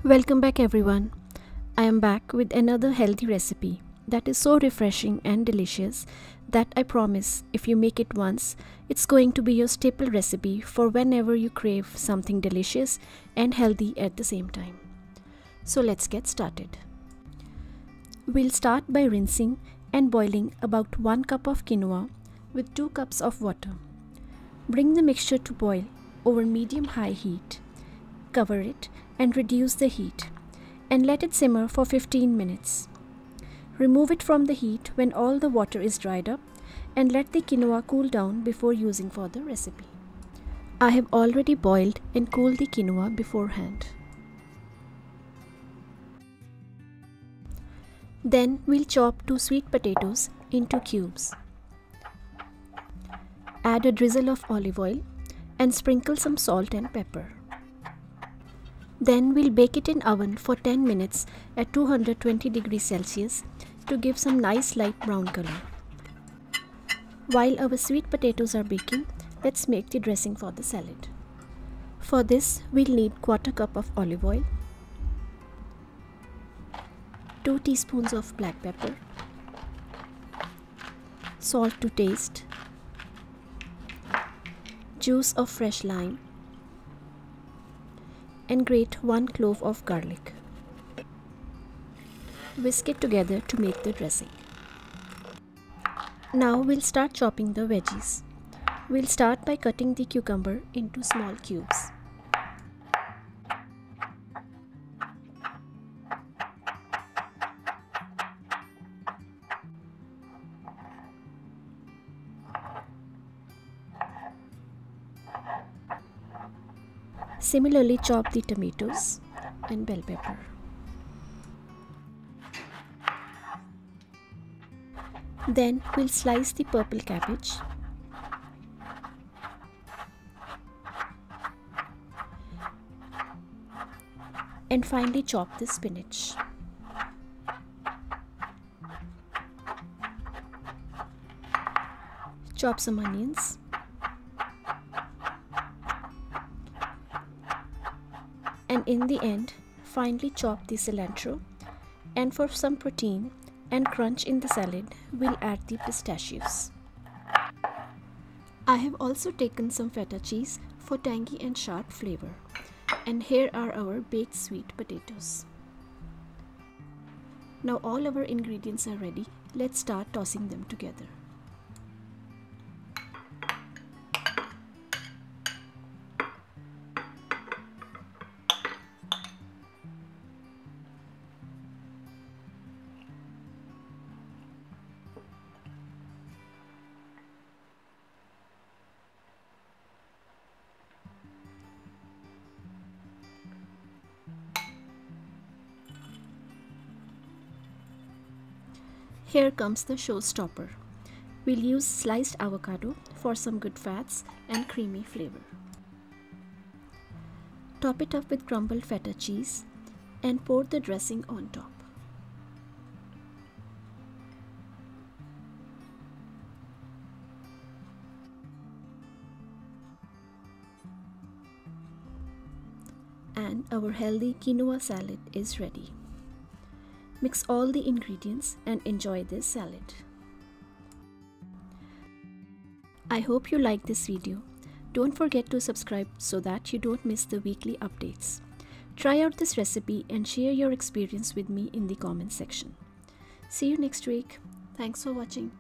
Welcome back everyone. I am back with another healthy recipe that is so refreshing and delicious that I promise if you make it once, it's going to be your staple recipe for whenever you crave something delicious and healthy at the same time. So let's get started. We'll start by rinsing and boiling about 1 cup of quinoa with 2 cups of water. Bring the mixture to boil over medium-high heat. Cover it and reduce the heat and let it simmer for 15 minutes. Remove it from the heat when all the water is dried up and let the quinoa cool down before using for the recipe. I have already boiled and cooled the quinoa beforehand. Then we'll chop 2 sweet potatoes into cubes. Add a drizzle of olive oil and sprinkle some salt and pepper. Then we'll bake it in oven for 10 minutes at 220 degrees Celsius to give some nice light brown color. While our sweet potatoes are baking, let's make the dressing for the salad. For this, we'll need 1/4 cup of olive oil, 2 teaspoons of black pepper, salt to taste, juice of fresh lime, and grate 1 clove of garlic. Whisk it together to make the dressing. Now we'll start chopping the veggies. We'll start by cutting the cucumber into small cubes. Similarly, chop the tomatoes and bell pepper. Then we'll slice the purple cabbage and finally chop the spinach. Chop some onions. And in the end, finely chop the cilantro, and for some protein and crunch in the salad, we'll add the pistachios. I have also taken some feta cheese for tangy and sharp flavor. And here are our baked sweet potatoes. Now all our ingredients are ready. Let's start tossing them together. Here comes the showstopper. We'll use sliced avocado for some good fats and creamy flavor. Top it up with crumbled feta cheese and pour the dressing on top. And our healthy quinoa salad is ready. Mix all the ingredients and enjoy this salad. I hope you like this video. Don't forget to subscribe so that you don't miss the weekly updates. Try out this recipe and share your experience with me in the comment section. See you next week. Thanks for watching.